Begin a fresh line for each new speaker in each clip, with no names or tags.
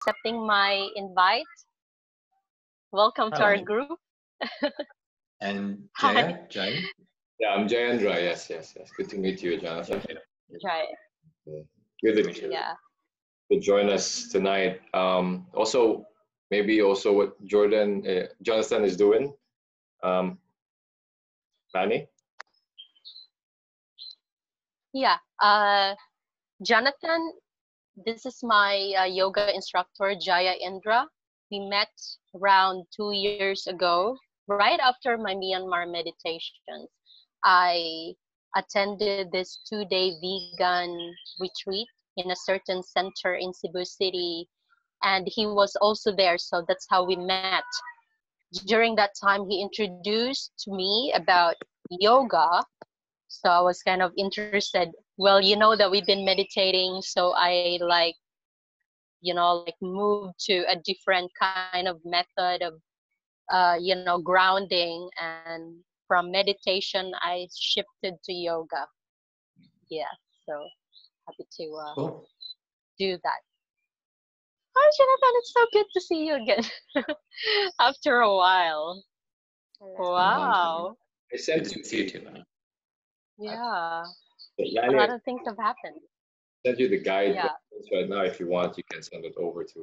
accepting my invite. Welcome to our
Hello.
group.
And
Hi.
Jaya?
Yeah, I'm Jayendra. Yes. Good to meet you, Jonathan.
Right.
Good
To meet you.
Yeah.
to join us tonight. Also, maybe also what Jonathan is doing. Um, Lani?
Yeah. Jonathan, this is my yoga instructor, Jaya Indra. We met around 2 years ago, right after my Myanmar meditations. I attended this 2-day vegan retreat in a certain center in Cebu City, and he was also there, so that's how we met. During that time, he introduced to me about yoga, so I was kind of interested. Well, you know that we've been meditating, so I like, like moved to a different kind of method of grounding, and from meditation I shifted to yoga. Yeah, so happy to
Cool.
do that. Hi, Jonathan, it's so good to see you again after a while.
It's been a long time.
Wow.
I
Good
sent
to see you too, Lani.
Yeah, a
Lani, I
lot of things have happened.
sent you the guide
Yeah.
right now. If you want, you can send it over to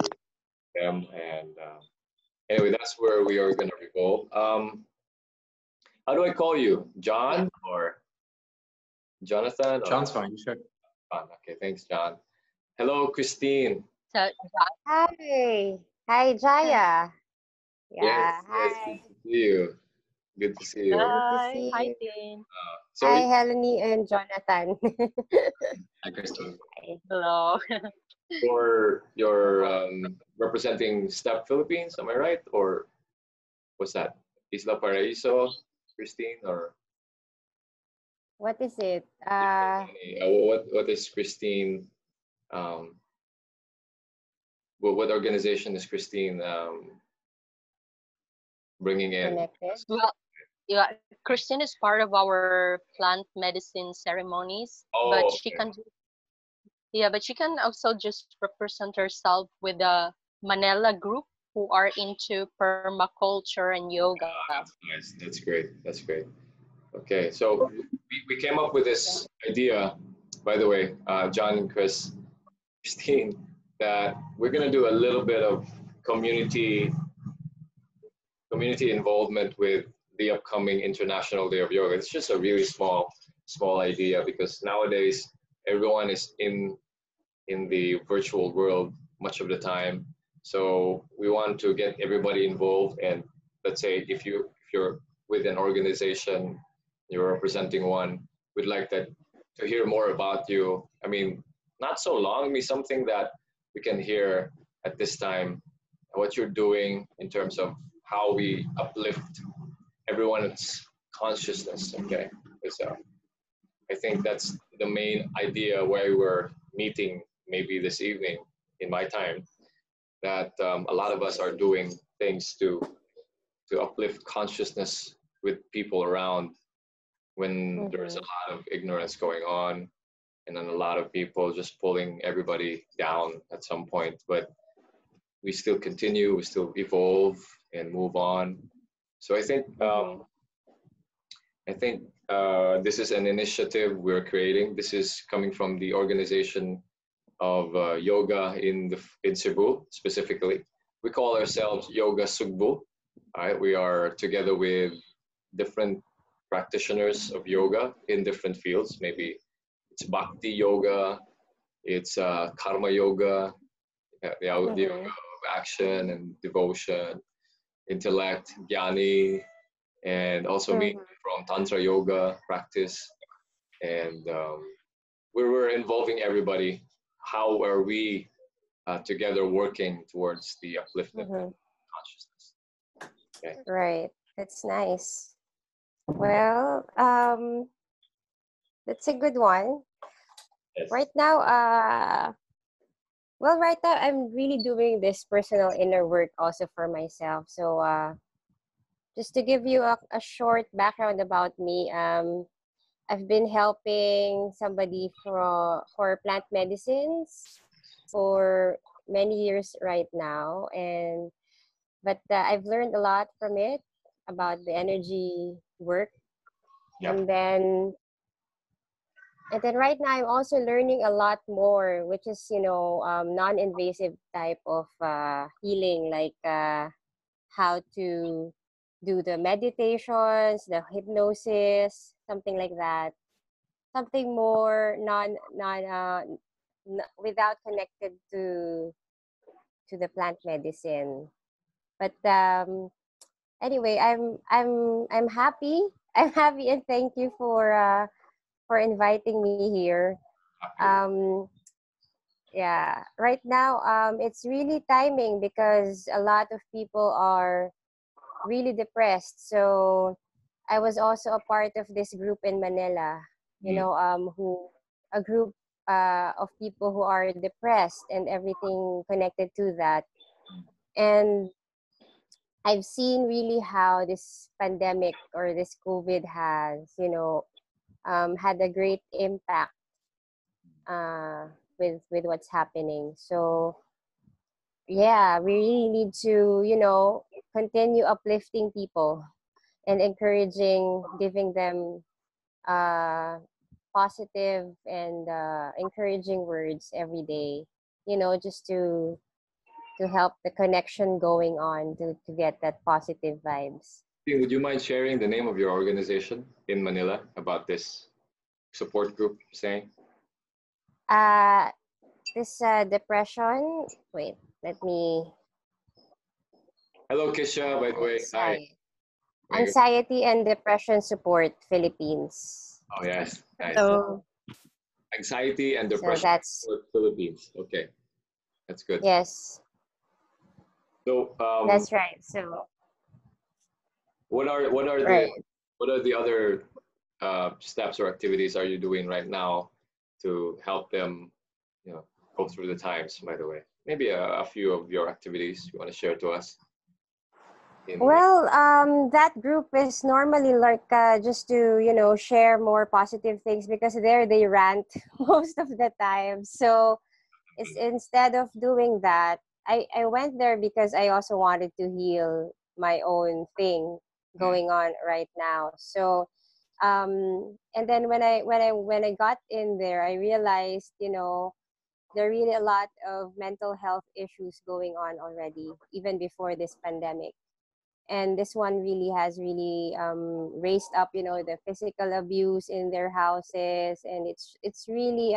them. And anyway, that's where we are going to revolve. How do I call you?
Yeah.
John or Jonathan? Or
John's fine, sure.
John? Okay, thanks, John. Hello, Christine.
So
Hi. Hi, Jaya.
Yes,
Yeah.
yes,
Hi.
good to see you. Good to see you.
Good to
hi,
see
hi,
you.
Dean.
So
Hi, Helanie and Jonathan.
Hi, Christine.
Hello.
you're representing Step Philippines, am I right? Or what's that? Isla Paraíso, Christine, or
What is it?
what is Christine? Um, what organization is Christine bringing in?
Connected.
Well, yeah, Christian is part of our plant medicine ceremonies, but
Oh,
she
okay.
can, yeah, but she can also just represent herself with the Manila group who are into permaculture and yoga.
That's nice. That's great. That's great. Okay, so we came up with this idea, by the way, John and Christine, that we're gonna do a little bit of community involvement with the upcoming International Day of Yoga. It's just a really small idea because nowadays everyone is in the virtual world much of the time. So we want to get everybody involved, and let's say if you're with an organization, you're representing one, we'd like that to hear more about you. I mean, not so long, I mean something that we can hear at this time, what you're doing in terms of how we uplift everyone's consciousness. Okay, so I think that's the main idea why we're meeting maybe this evening in my time, that a lot of us are doing things to uplift consciousness with people around when there's a lot of ignorance going on, and then a lot of people just pulling everybody down at some point. But we still continue, we still evolve and move on. So I think this is an initiative we're creating. This is coming from the organization of yoga in Cebu specifically. We call ourselves Yoga-Cebu. All right, we are together with different practitioners of yoga in different fields. Maybe it's bhakti yoga, it's karma yoga, the yoga of action and devotion, intellect, jnani, and also me from tantra yoga practice. And we're involving everybody. How are we together working towards the upliftment of consciousness? Okay.
Right. That's nice. Well, that's a good one.
Yes.
Right now, I'm really doing this personal inner work also for myself. So, just to give you a short background about me, I've been helping somebody for plant medicines, for many years right now, but I've learned a lot from it about the energy work.
Yeah.
And then right now I'm also learning a lot more, which is, non-invasive type of healing, like how to do the meditations, the hypnosis, something like that. Something more without connected to the plant medicine. But anyway, I'm happy. I'm happy, and thank you for inviting me here. Yeah, right now it's really timing because a lot of people are really depressed. So I was also a part of this group in Manila, who a group of people who are depressed and everything connected to that. And I've seen really how this pandemic or this COVID has, had a great impact with what's happening. So yeah, we really need to, continue uplifting people and encouraging, giving them positive and encouraging words every day, just to help the connection going on to get that positive vibes.
Would you mind sharing the name of your organization in Manila about this support group saying?
This depression, wait, let me.
Hello, Kesha, by the way. Hi.
Anxiety and Depression Support Philippines.
Oh, yes. Nice.
So,
Anxiety and Depression Support Philippines. Okay. That's good.
Yes.
So
that's right. So
what are the other steps or activities are you doing right now to help them, go through the times? By the way, maybe a few of your activities you want to share to us.
Well, that group is normally like just to share more positive things because there they rant most of the time. So it's instead of doing that, I went there because I also wanted to heal my own thing going on right now. So and then when I got in there, I realized there are really a lot of mental health issues going on already, even before this pandemic. And this one really has really raised up the physical abuse in their houses, and it's really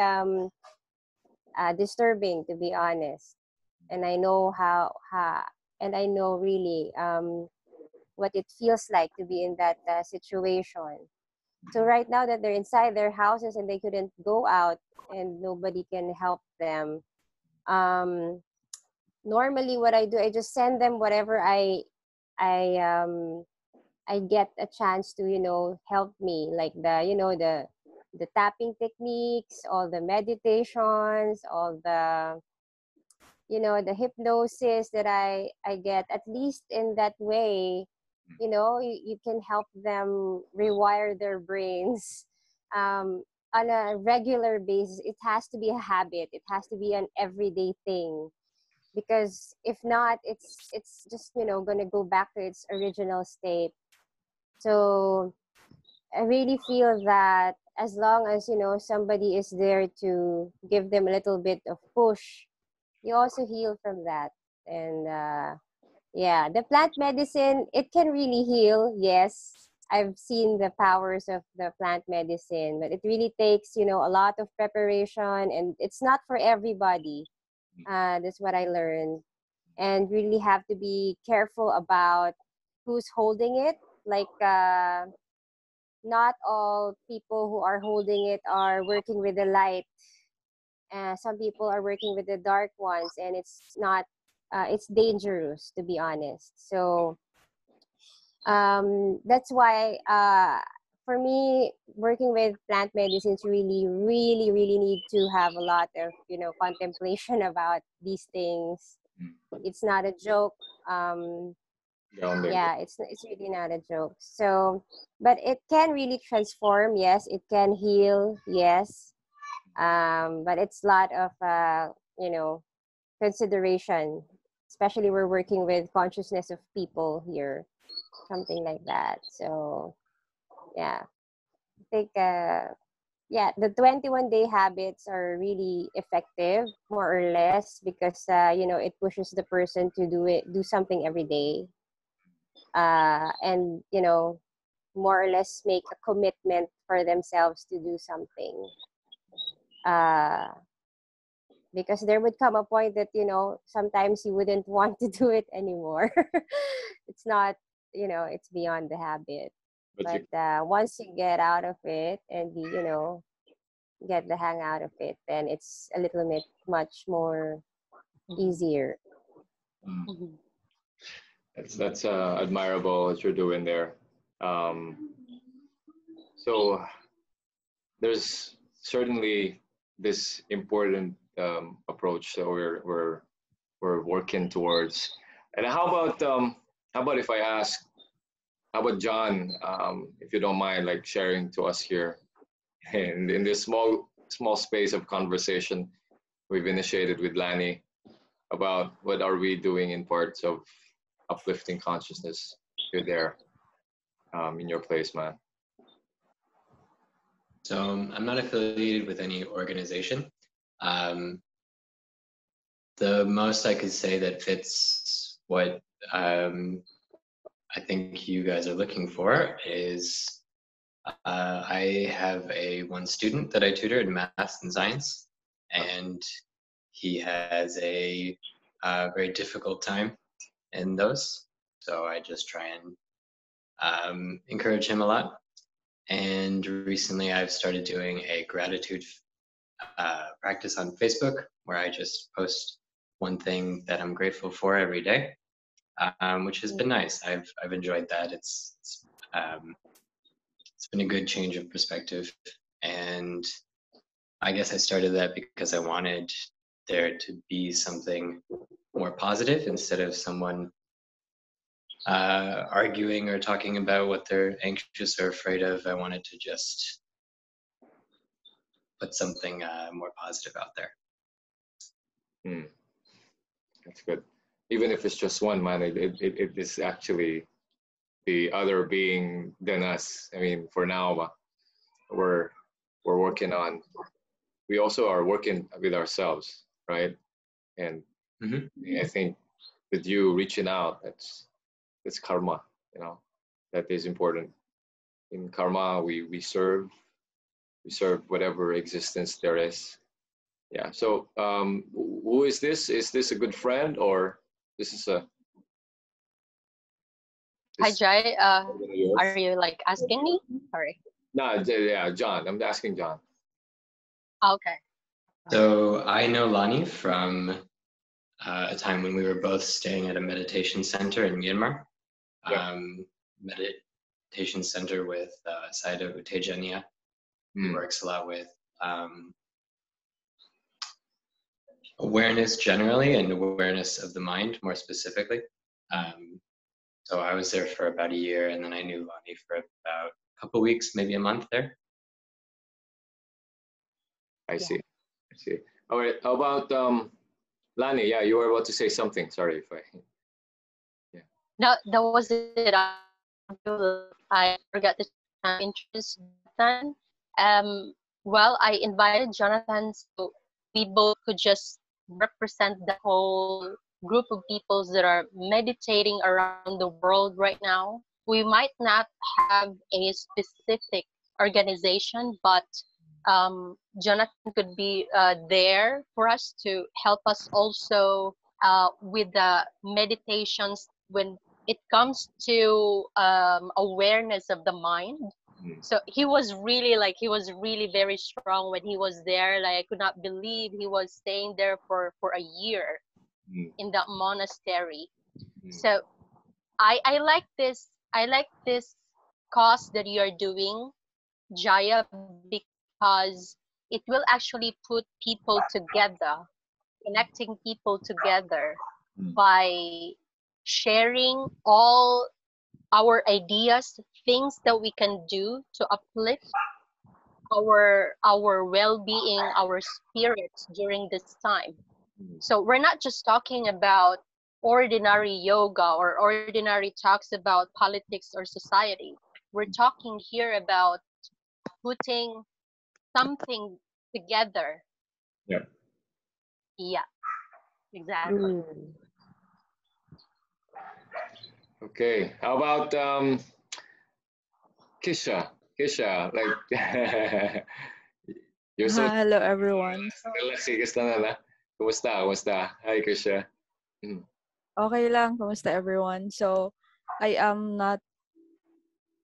disturbing, to be honest. And I know and I know really what it feels like to be in that situation. So right now that they're inside their houses and they couldn't go out and nobody can help them, normally what I do, I just send them whatever I I get a chance to help me, like the tapping techniques, all the meditations, all the hypnosis that I get. At least in that way, you can help them rewire their brains on a regular basis. It has to be a habit. It has to be an everyday thing, because if not, it's just gonna go back to its original state. So I really feel that as long as somebody is there to give them a little bit of push, you also heal from that. And yeah, the plant medicine, it can really heal. Yes, I've seen the powers of the plant medicine, but it really takes a lot of preparation, and it's not for everybody. That's what I learned. And really have to be careful about who's holding it. Like not all people who are holding it are working with the light. Some people are working with the dark ones, and it's not it's dangerous, to be honest. So that's why for me, working with plant medicines really really need to have a lot of contemplation about these things. It's not a joke. Yeah, it's really not a joke. So but it can really transform. Yes, it can heal. Yes, but it's a lot of consideration, especially we're working with consciousness of people here, something like that. So yeah, I think yeah, the 21-day habits are really effective, more or less, because you know, it pushes the person to do something every day, and you know, more or less make a commitment for themselves to do something. Uh, because there would come a point that, you know, sometimes you wouldn't want to do it anymore. It's not, you know, it's beyond the habit. But once you get out of it and you know, get the hang out of it, then it's a little bit much more easier.
Mhm.
That's admirable what you're doing there. So there's certainly this important approach that we're working towards. And how about if I ask, how about John, if you don't mind, like sharing to us here, and in this small space of conversation we've initiated with Lani about what are we doing in parts of uplifting consciousness. You're there, in your place, man.
So I'm not affiliated with any organization. The most I could say that fits what I think you guys are looking for is I have one student that I tutor in math and science, and he has a very difficult time in those. So I just try and encourage him a lot. And recently I've started doing a gratitude practice on Facebook where I just post one thing that I'm grateful for every day, which has been nice. I've enjoyed that. It's been a good change of perspective, and I guess I started that because I wanted there to be something more positive instead of someone arguing or talking about what they're anxious or afraid of. I wanted to just put something more positive out there.
That's good. Even if it's just one, man, it is actually the other being than us. I mean, for now, we're working on. We also are working with ourselves, right? And I think with you reaching out, that's karma. You know, that is important. In karma, we serve whatever existence there is. Yeah. So, who is this? Is this a good friend, or this is a?
Hi,
This
Jai.
yours?
Are you like asking me? Sorry.
No, yeah, John. I'm asking John.
Okay.
So I know Lani from a time when we were both staying at a meditation center in Myanmar.
Yeah.
Meditation center with Sayadaw Utejaniya, who works a lot with awareness generally and awareness of the mind more specifically. So I was there for about a year, and then I knew Lani for about a couple weeks, maybe a month there.
I see. All right. How about Lani? Yeah, you were about to say something. Sorry if I. Yeah.
No, that was it. I forgot to introduce Jonathan. Well, I invited Jonathan so we both could just represent the whole group of peoples that are meditating around the world right now. We might not have a specific organization, but Jonathan could be there for us to help us also with the meditations when it comes to awareness of the mind. So he was really very strong when he was there. Like I could not believe he was staying there for a year in that monastery. So I like this cause that you are doing, Jaya, because it will actually put people together, connecting people together by sharing all our ideas, things that we can do to uplift our well-being, our spirits during this time. So we're not just talking about ordinary yoga or ordinary talks about politics or society. We're talking here about putting something together.
Yeah.
Yeah, exactly.
Mm.
Okay. How about Kisha? Kisha, like you're so
Hello everyone.
relax lang na. Kumusta? Kumusta? Hi, Kisha. Mm.
Okay lang, kumusta everyone? So, I am not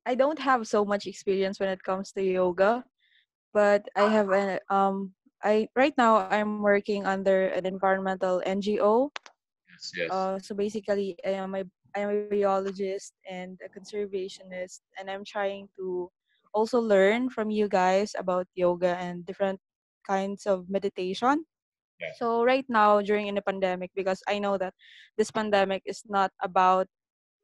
I don't have so much experience when it comes to yoga, but I have an I right now I'm working under an environmental NGO.
Yes, yes.
So basically I am a biologist and a conservationist, and I'm trying to also learn from you guys about yoga and different kinds of meditation.
Yeah.
So right now during in the pandemic, because I know that this pandemic is not about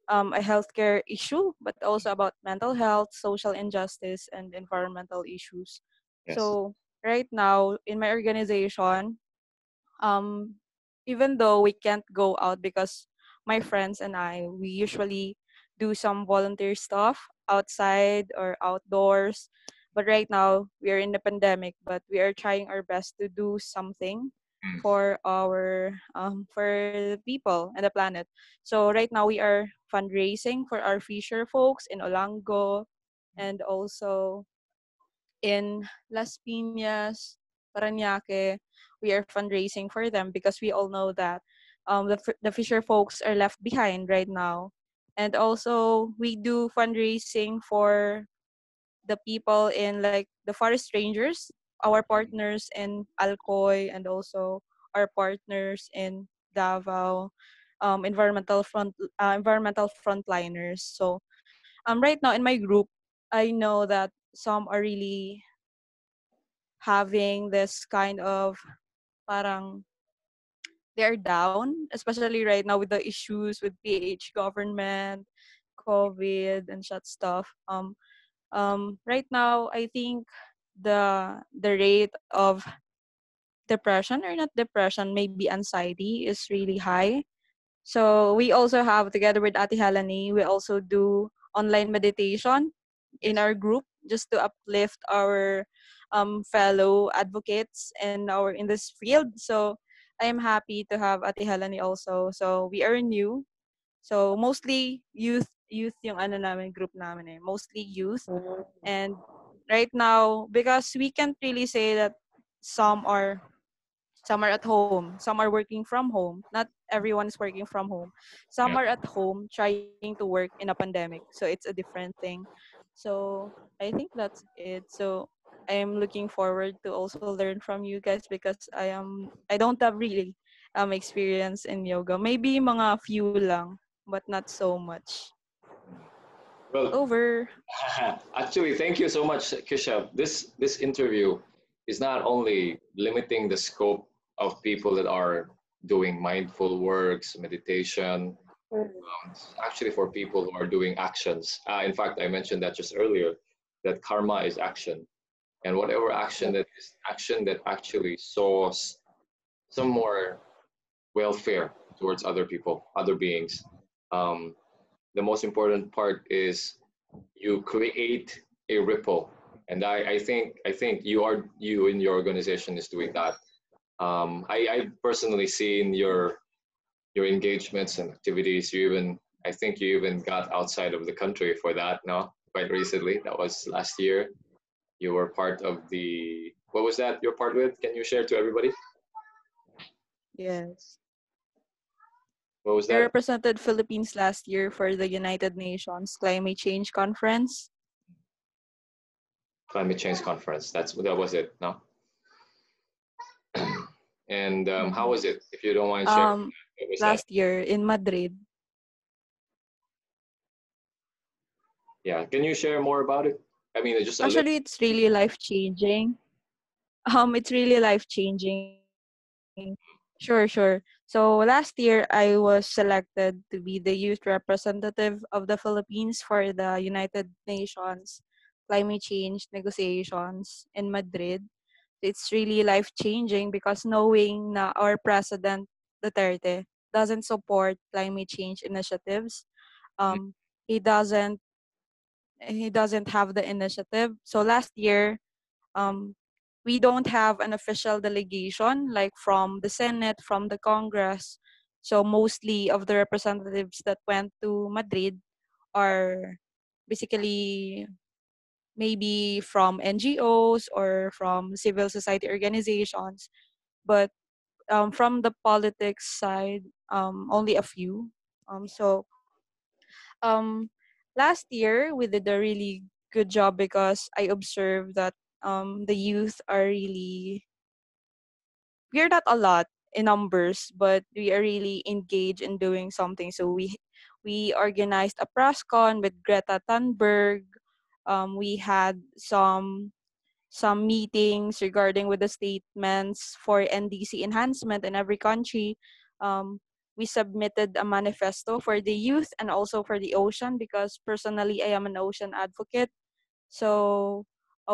a healthcare issue, but also about mental health, social injustice, and environmental issues.
Yes.
So right now in my organization, um, even though we can't go out because my friends and I, we usually do some volunteer stuff outside or outdoors. But right now we are in the pandemic, but we are trying our best to do something
Mm.
for the people and the planet. So right now we are fundraising for our fisher folks in Olango and also in Las Piñas, Parañaque. We are fundraising for them because we all know that the fisher folks are left behind right now. And also, we do fundraising for the people in like the forest rangers, our partners in Alcoy, and also our partners in Davao, environmental frontliners. So right now in my group, I know that some are really having this kind of parang they're down, especially right now with the issues with PH government, COVID, and such stuff. Right now, I think the rate of depression or not depression, maybe anxiety is really high. So we also have together with Ate Helanie, we also do online meditation in
Yes.
our group just to uplift our fellow advocates in this field. So I am happy to have Ate Helanie also. So we are new. So mostly youth yung ano namin group namin eh. Mostly youth.
Mm.
And right now, because we can't really say that some are some are at home, some are working from home. Not everyone is working from home. Some
Yeah.
are at home trying to work in a pandemic. So it's a different thing. So I think that's it. So I am looking forward to also learn from you guys because I don't have really experience in yoga. Maybe mga few lang, but not so much.
Well,
Over.
actually, thank you so much, Kisha. This interview is not only limiting the scope of people that are doing mindful works, meditation.
Mm.
It's actually for people who are doing actions. In fact, I mentioned that just earlier, that karma is action, and whatever action that is action that actually sows some more welfare towards other people, other beings. Um, the most important part is you create a ripple, and I think you in your organization is doing that. I personally seen your engagements and activities. I think you even got outside of the country for that. No, quite recently. That was last year. You were part of the what was that you're part with? Can you share to everybody?
Yes.
What was
I
that?
represented Philippines last year for the United Nations Climate Change Conference.
Climate change conference. That was it. No. And how
Mhm.
was it? If you don't mind sharing, what was that?
Last year in Madrid.
Yeah. Can you share more about it? I mean, just a little.
Actually, it's really life changing. It's really life changing. Sure, sure. So last year I was selected to be the youth representative of the Philippines for the United Nations climate change negotiations in Madrid. it's really life changing because knowing na our president Duterte doesn't support climate change initiatives. Um, he doesn't have the initiative. So last year, um, we don't have an official delegation like from the Senate, from the Congress. So mostly of the representatives that went to Madrid are basically maybe from NGOs or from civil society organizations. But from the politics side, only a few. So um, last year we did a really good job because I observed that the youth are really, we're not a lot in numbers, but we are really engaged in doing something. So we organized a press con with Greta Thunberg. We had some meetings regarding with the statements for NDC enhancement in every country. Um, we submitted a manifesto for the youth and also for the ocean because personally I am an ocean advocate. So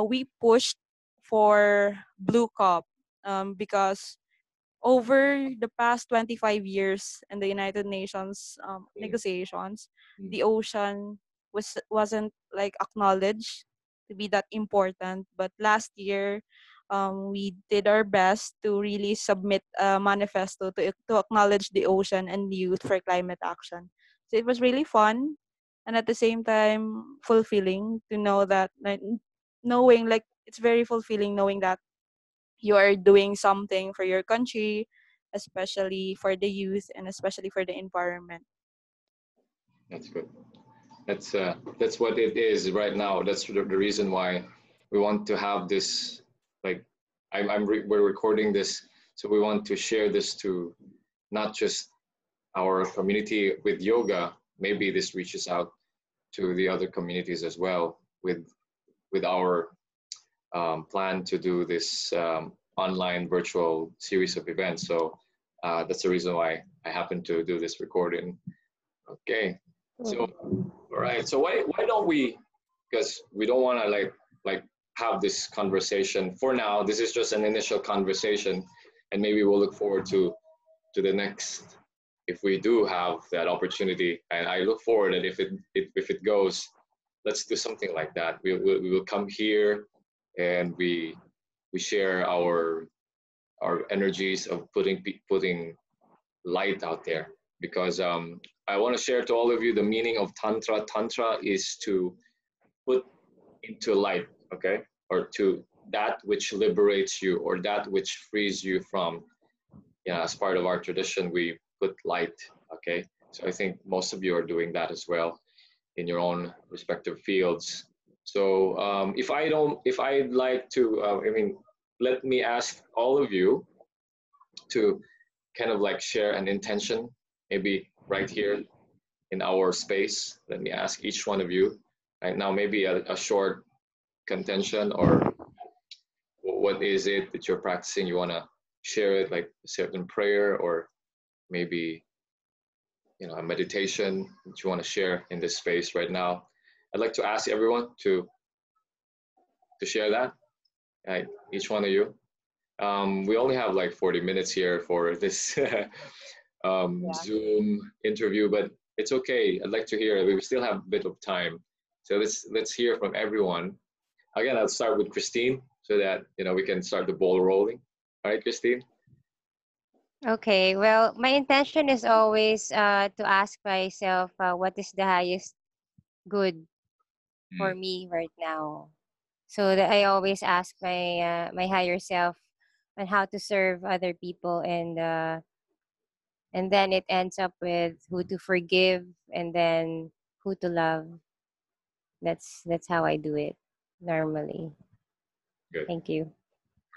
we pushed for Blue Cop because over the past 25 years in the United Nations negotiations, the ocean wasn't like acknowledged to be that important. But last year, we did our best to really submit a manifesto to acknowledge the ocean and youth for climate action. So it was really fun, and at the same time fulfilling to know that, like, knowing like it's very fulfilling knowing that you are doing something for your country, especially for the youth and especially for the environment.
That's good. That's what it is right now. That's the reason why we want to have this. Like, we're recording this, so we want to share this to not just our community with yoga. Maybe this reaches out to the other communities as well with our plan to do this online virtual series of events. So that's the reason why I happen to do this recording. Okay. So, all right. So why don't we? Because we don't want to like have this conversation for now. This is just an initial conversation, and maybe we'll look forward to the next if we do have that opportunity. And I look forward that if it goes, let's do something like that. We will come here and we share our energies of putting light out there because I want to share to all of you the meaning of tantra. Tantra is to put into light, okay, or to that which liberates you or that which frees you from. Yeah, as part of our tradition, we put light, okay. So I think most of you are doing that as well in your own respective fields. So if I'd like to, let me ask all of you to kind of like share an intention, maybe right here in our space. Let me ask each one of you right now, maybe a short contention or what is it that you're practicing? You want to share it like a certain prayer or maybe a meditation that you want to share in this space right now. I'd like to ask everyone to share that. Right, each one of you. We only have like 40 minutes here for this Zoom interview, but it's okay. I'd like to hear. We still have a bit of time, so let's hear from everyone. Again, I'll start with Christine so that we can start the ball rolling. All right, Christine.
Okay, well, my intention is always to ask myself what is the highest good for me right now. So that I always ask my higher self on how to serve other people, and then it ends up with who to forgive and then who to love. That's how I do it normally.
Good.
Thank you.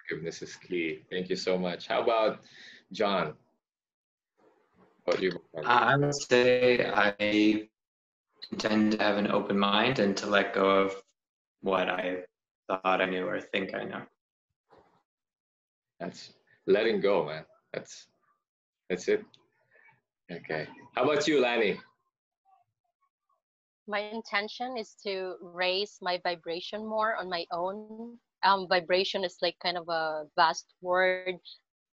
Forgiveness is key. Thank you so much. How about John? What you?
I would say I intend to have an open mind and to let go of what I thought I knew or think I know.
That's letting go, man. That's it. Okay. How about you, Lani?
My intention is to raise my vibration more on my own vibration is like kind of a vast word,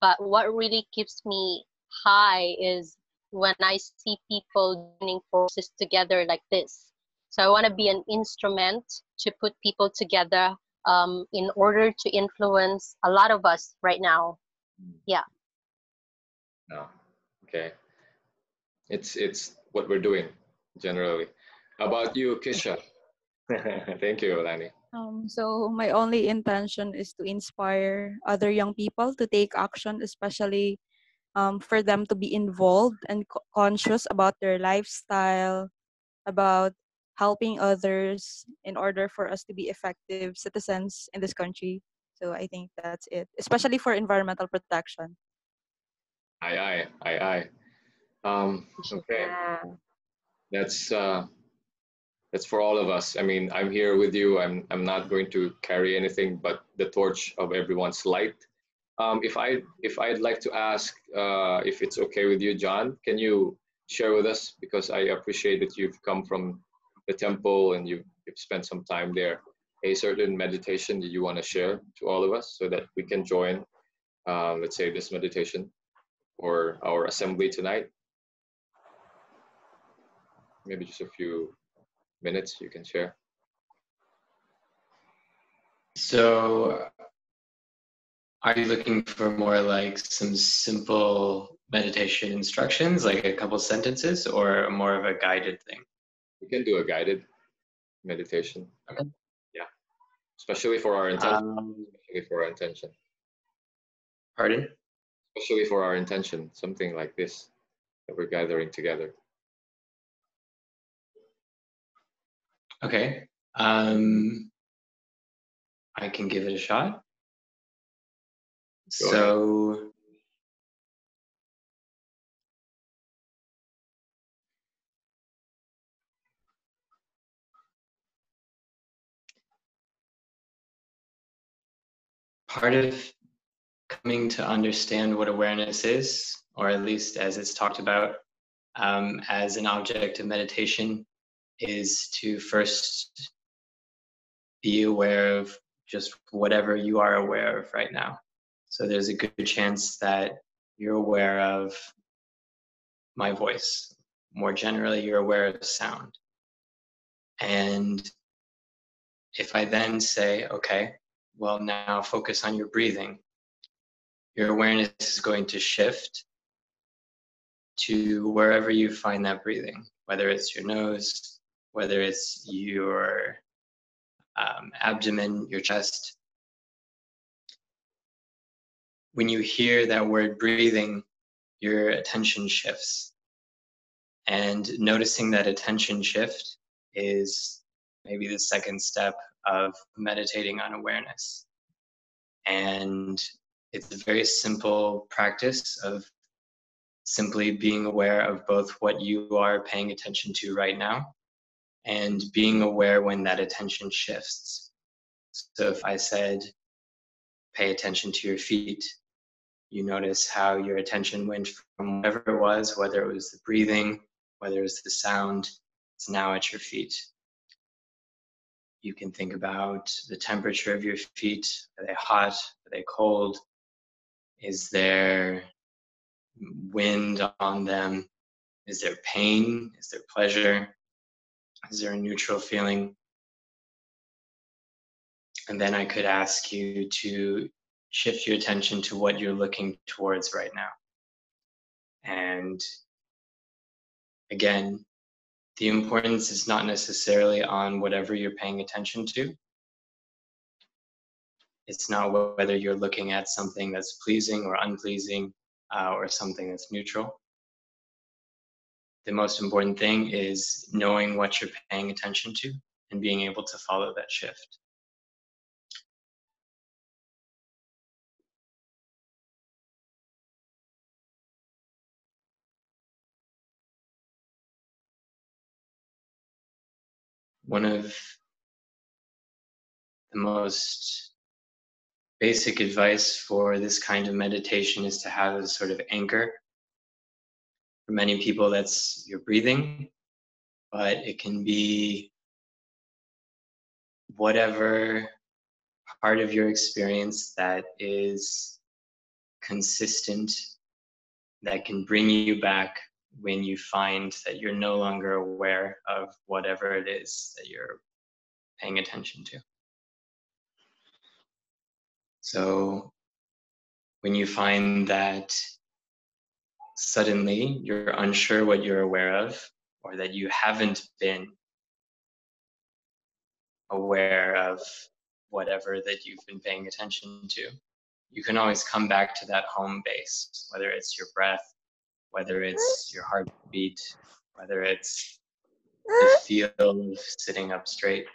but what really keeps me high is when I see people joining forces together like this. So I want to be an instrument to put people together in order to influence a lot of us right now. Yeah.
No. Okay. It's what we're doing generally. How about you, Kisha? Thank you, Helanie.
So my only intention is to inspire other young people to take action, especially for them to be involved and conscious about their lifestyle, about helping others in order for us to be effective citizens in this country. So I think that's it, especially for environmental protection.
Aye. Okay.
Yeah.
That's that's for all of us. I mean, I'm here with you. I'm not going to carry anything but the torch of everyone's light. If I'd like to ask, if it's okay with you, John, can you share with us, because I appreciate that you've come from the temple and you've spent some time there, a certain meditation that you want to share to all of us so that we can join, let's say, this meditation or our assembly tonight. Maybe just a few minutes you can share.
So, are you looking for more like some simple meditation instructions, like a couple sentences, or more of a guided thing?
We can do a guided meditation.
Okay.
Yeah, especially for our intention. Especially for our intention.
Pardon?
Especially for our intention, something like this that we're gathering together.
Okay. I can give it a shot.
Go ahead.
So, part of coming to understand what awareness is, or at least as it's talked about as an object of meditation, is to first be aware of just whatever you are aware of right now. So there's a good chance that you're aware of my voice. More generally, you're aware of sound. And if I then say, okay, well, now focus on your breathing, your awareness is going to shift to wherever you find that breathing, whether it's your nose, whether it's your abdomen, your chest. When you hear that word breathing, your attention shifts. And noticing that attention shift is maybe the second step of meditating on awareness. And it's a very simple practice of simply being aware of both what you are paying attention to right now and being aware when that attention shifts. So if I said, pay attention to your feet, you notice how your attention went from whatever it was, whether it was the breathing, whether it was the sound, it's now at your feet. You can think about the temperature of your feet. Are they hot? Are they cold? Is there wind on them? Is there pain? Is there pleasure? Is there a neutral feeling? And then I could ask you to shift your attention to what you're looking towards right now. And again, the importance is not necessarily on whatever you're paying attention to. It's not whether you're looking at something that's pleasing or unpleasing or something that's neutral. The most important thing is knowing what you're paying attention to and being able to follow that shift. One of the most basic advice for this kind of meditation is to have a sort of anchor. For many people, that's your breathing, but it can be whatever part of your experience that is consistent, that can bring you back when you find that you're no longer aware of whatever it is that you're paying attention to. So when you find that suddenly you're unsure what you're aware of, or that you haven't been aware of whatever that you've been paying attention to, you can always come back to that home base, whether it's your breath, whether it's your heartbeat, whether it's the feel of sitting up straight.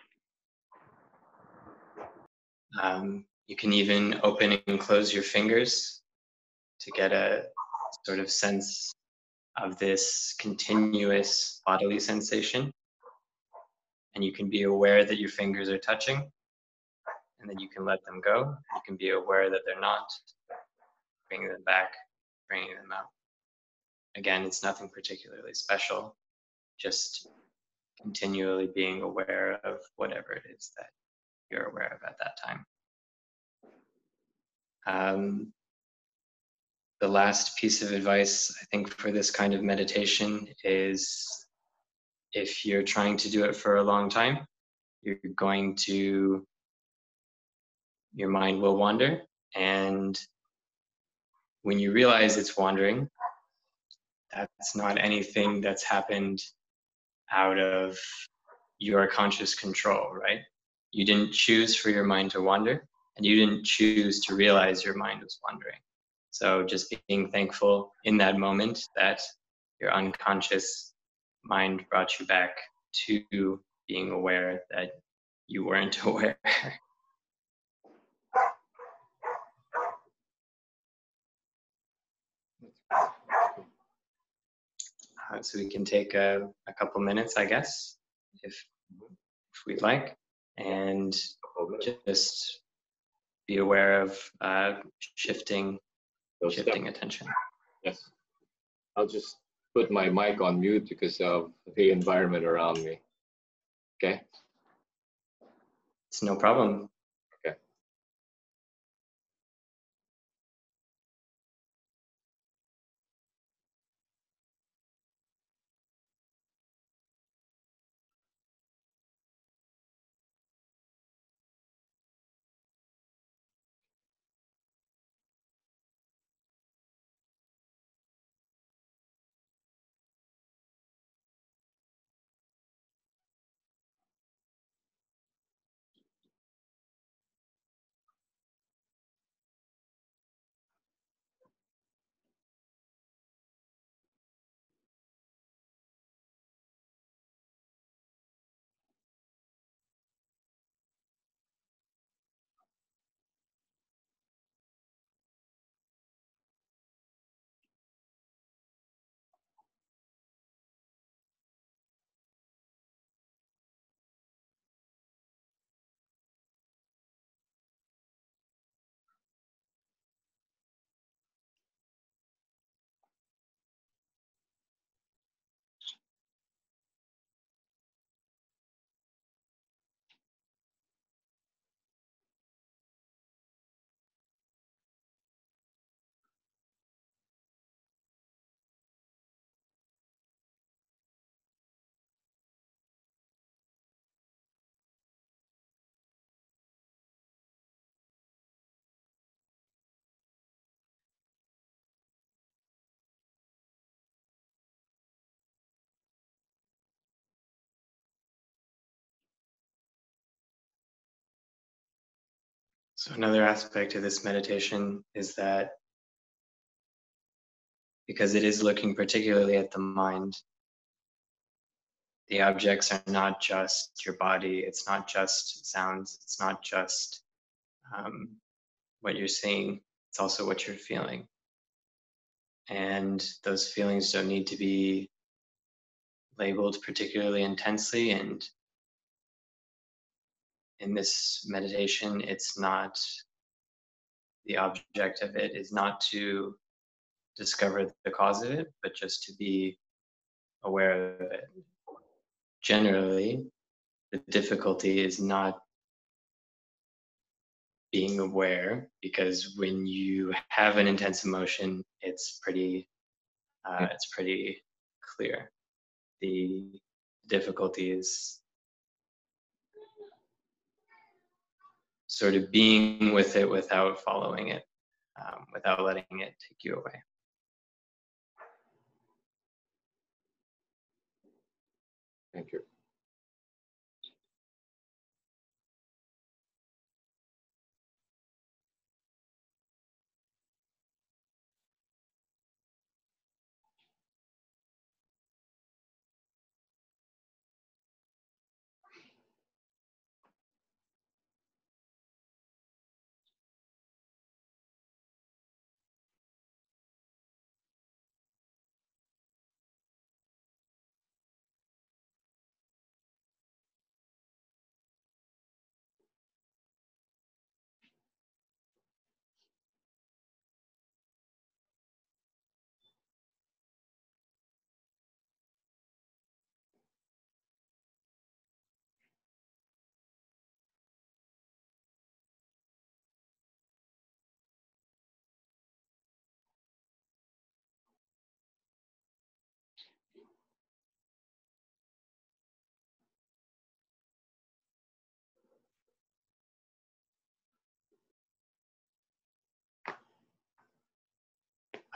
You can even open and close your fingers to get a sort of sense of this continuous bodily sensation. And you can be aware that your fingers are touching, and then you can let them go. You can be aware that they're not, bringing them back, bringing them out. Again, it's nothing particularly special, just continually being aware of whatever it is that you're aware of at that time. The last piece of advice, I think, for this kind of meditation is, if you're trying to do it for a long time, your mind will wander. And when you realize it's wandering, that's not anything that's happened out of your conscious control, right? You didn't choose for your mind to wander, and you didn't choose to realize your mind was wandering. So just being thankful in that moment that your unconscious mind brought you back to being aware that you weren't aware. So we can take a couple minutes, I guess, if we'd like, and just be aware of shifting attention.
Yes. I'll just put my mic on mute because of the environment around me. Okay?
It's no problem.
Okay.
So another aspect of this meditation is that because it is looking particularly at the mind, the objects are not just your body, it's not just sounds, it's not just what you're seeing, it's also what you're feeling. And those feelings don't need to be labeled particularly intensely. And in this meditation, it's not, the object of it is not to discover the cause of it, but just to be aware of it. Generally, the difficulty is not being aware, because when you have an intense emotion, it's pretty clear. The difficulty is sort of being with it without following it, without letting it take you away.
Thank you.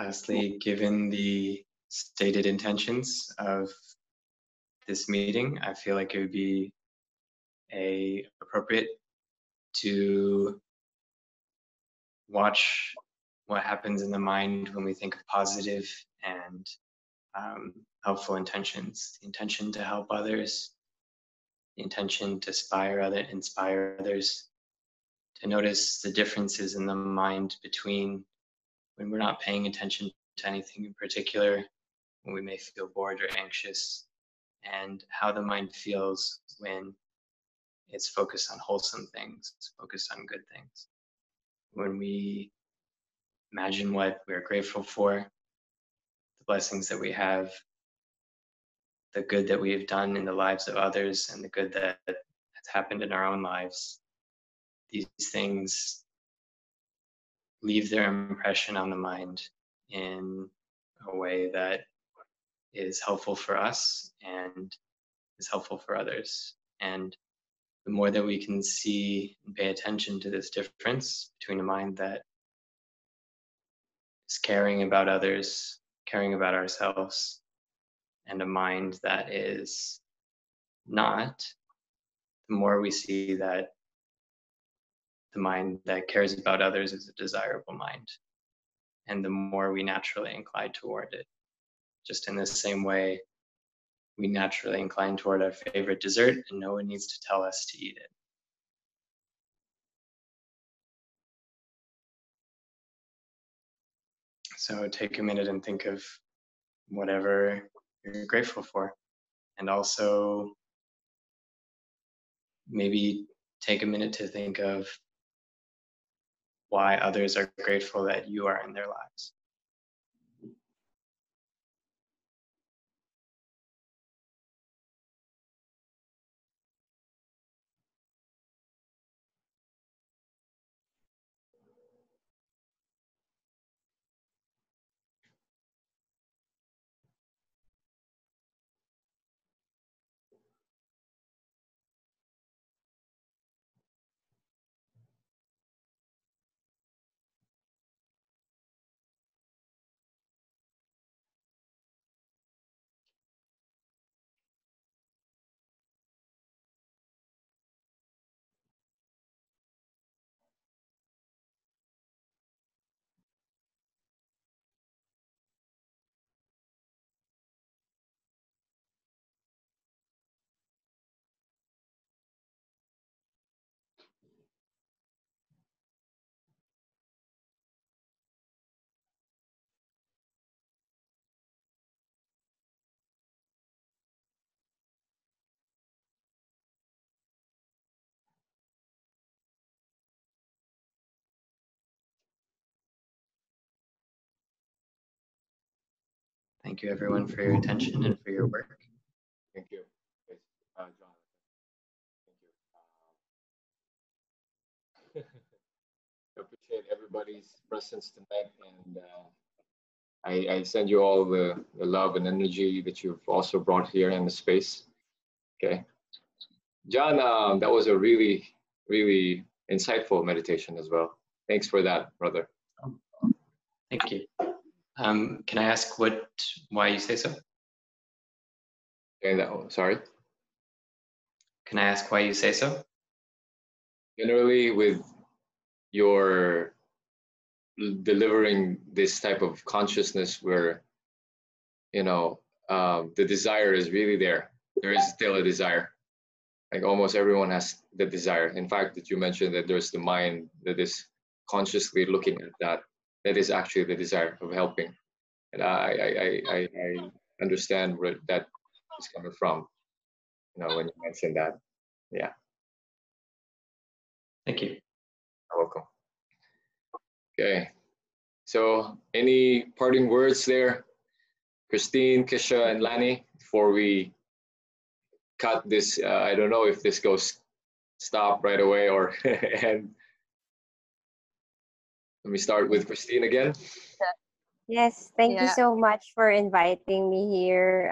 Lastly, given the stated intentions of this meeting, I feel like it would be appropriate to watch what happens in the mind when we think of positive and helpful intentions. The intention to help others, the intention to inspire others, to notice the differences in the mind between when we're not paying attention to anything in particular, when we may feel bored or anxious, and how the mind feels when it's focused on wholesome things, it's focused on good things. When we imagine what we're grateful for, the blessings that we have, the good that we have done in the lives of others, and the good that has happened in our own lives, these things leave their impression on the mind in a way that is helpful for us and is helpful for others. And the more that we can see and pay attention to this difference between a mind that is caring about others, caring about ourselves, and a mind that is not, the more we see that the mind that cares about others is a desirable mind. And the more we naturally incline toward it. Just in the same way, we naturally incline toward our favorite dessert and no one needs to tell us to eat it. So take a minute and think of whatever you're grateful for. And also maybe take a minute to think of why others are grateful that you are in their lives. Thank you everyone for your attention and for your work.
Thank you. John. Thank you. presence tonight, and I send you all the love and energy that you've also brought here in the space. Okay, John, that was a really, really insightful meditation as well. Thanks for that, brother.
Thank you. Can I ask why you say so?
And sorry.
Can I ask why you say so?
Generally, with your delivering this type of consciousness, where the desire is really there. There is still a desire. Like almost everyone has the desire. In fact, that you mentioned that there's the mind that is consciously looking at that. That is actually the desire of helping. And I understand where that is coming from. When you mentioned that. Yeah.
Thank you.
You're welcome. Okay. So any parting words there, Christine, Kesha, and Lani, before we cut this? I don't know if this goes stop right away or and let me start with Christine again.
Yes, thank you
Yeah.
so much for inviting me here.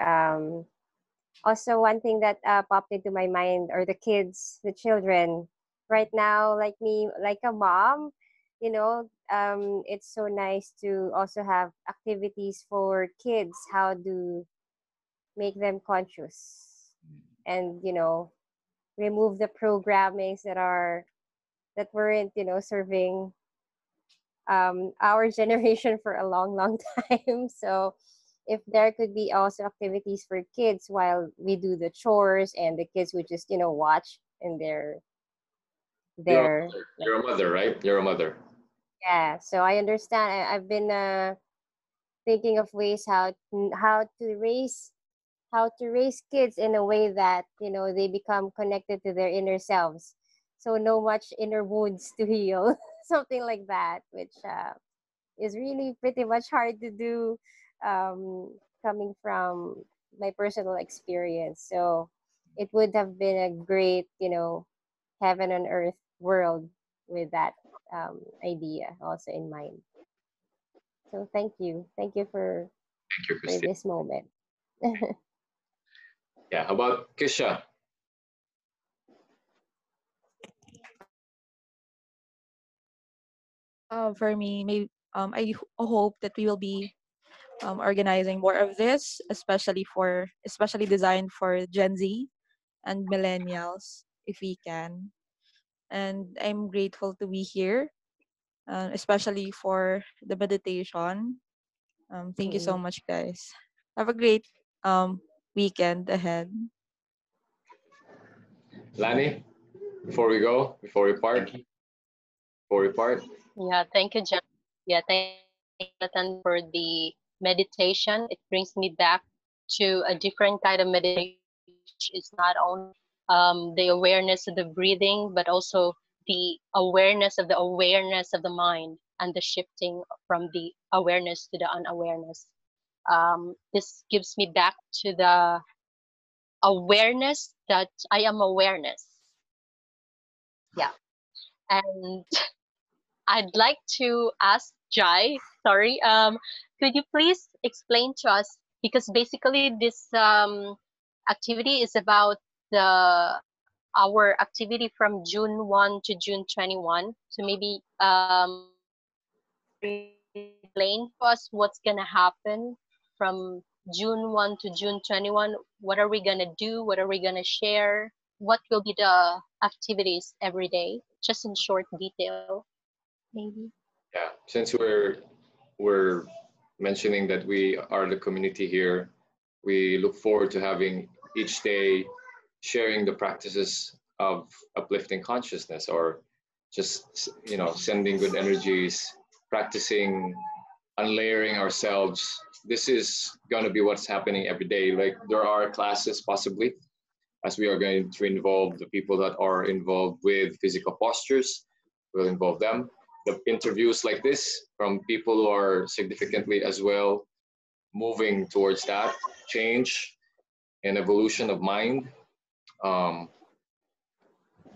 Also, one thing that popped into my mind are the kids, the children. Right now, like me, like a mom, it's so nice to also have activities for kids, how to make them conscious and, remove the programmings that weren't, serving our generation for a long, long time. So if there could be also activities for kids while we do the chores and the kids would just, watch in their
You're a mother, right? You're a mother.
yeah. So I understand. I've been thinking of ways how to raise kids in a way that they become connected to their inner selves, so no much inner wounds to heal. Something like that, which is really pretty much hard to do, coming from my personal experience. So it would have been a great heaven on earth world with that idea also in mind. So thank you for
Thank you, Christine.
this moment.
Yeah. How about Kisha?
For me, maybe hope that we will be organizing more of this, especially designed for Gen Z and millennials, if we can. And I'm grateful to be here, especially for the meditation. Thank you so
Mm.
much, guys. Have a great weekend ahead.
Lani, before we part,
Thank you.
Yeah, thank you, John. Yeah, thank you, Jonathan, for the meditation. It brings me back to a different kind of meditation, which is not only the awareness of the breathing, but also the awareness of the mind and the shifting from the awareness to the unawareness. This gives me back to the awareness that I am awareness. Yeah, and I'd like to ask Jai, sorry, could you please explain to us, because basically this activity is about the our activity from June 1 to June 21. So maybe explain to us what's gonna happen from June 1 to June 21. What are we gonna do? What are we gonna share? What will be the activities every day? Just in short detail, maybe.
yeah. Since we're mentioning that we are the community here, we look forward to having each day sharing the practices of uplifting consciousness, or just sending good energies, practicing unlayering ourselves. This is going to be what's happening every day. Like there are classes possibly, as we are going to involve the people that are involved with physical postures. We'll involve them. The interviews like this from people who are significantly as well moving towards that change and evolution of mind. Um,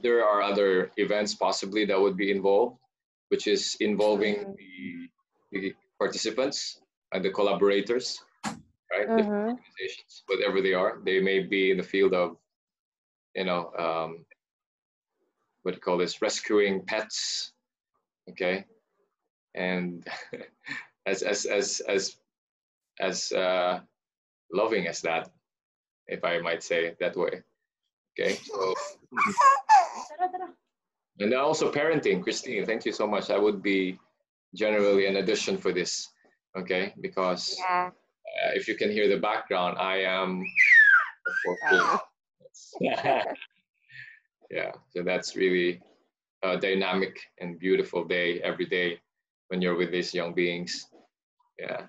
there are other events possibly that would be involved which is involving the participants and the collaborators, right? Different organizations, whatever they are. They may be in the field of, you know, what do you call this, rescuing pets, okay? And as loving as that, if I might say it that way, okay? So, and also parenting, Christine, thank you so much. That would be generally an addition for this, okay? Because if you can hear the background, I am yeah, so that's really a dynamic and beautiful day every day when you're with these young beings. Yeah.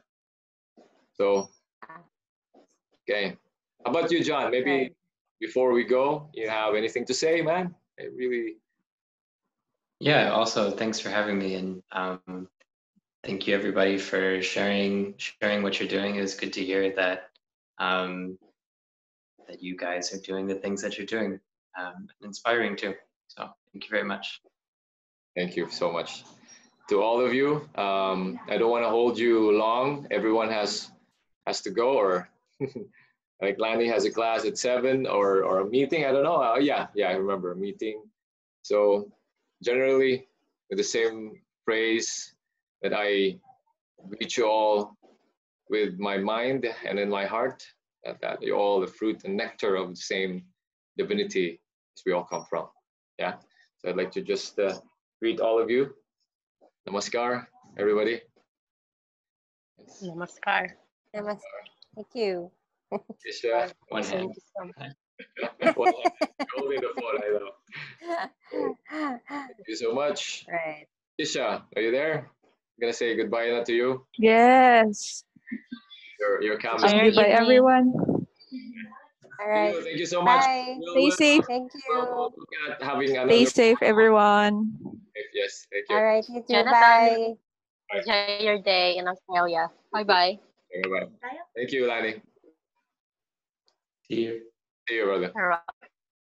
So, okay. How about you, John? Maybe before we go, you have anything to say, man? I really.
Yeah. Also, thanks for having me, and thank you everybody for sharing what you're doing. It was good to hear that that you guys are doing the things that you're doing. Inspiring too. So thank you very much.
Thank you so much. To all of you, I don't want to hold you long. Everyone has to go, or like Lani has a class at 7, or a meeting. I don't know. Yeah, I remember a meeting. So generally, with the same phrase that I greet you all with my mind and in my heart, that you're all the fruit and nectar of the same divinity as we all come from. Yeah. So I'd like to just greet all of you. Namaskar, everybody.
Namaskar.
Namaste. Thank you.
Kesha,
One hand.
Thank you so much.
holding the phone, I know. Thank you so much.
Right.
Kesha, are you there? I'm gonna say goodbye now to you.
Yes.
Your camera.
Enjoy your
Goodbye,
evening.
everyone.
All right.
Thank you so much.
Bye.
Stay safe.
Thank
We'll
you.
look at having
Stay
another.
safe, everyone.
Yes, thank you.
All right. You too.
Jonathan,
Bye.
enjoy your day in Australia. Bye-bye.
Bye-bye. Thank you, Lani.
See you.
See you, brother.
All right.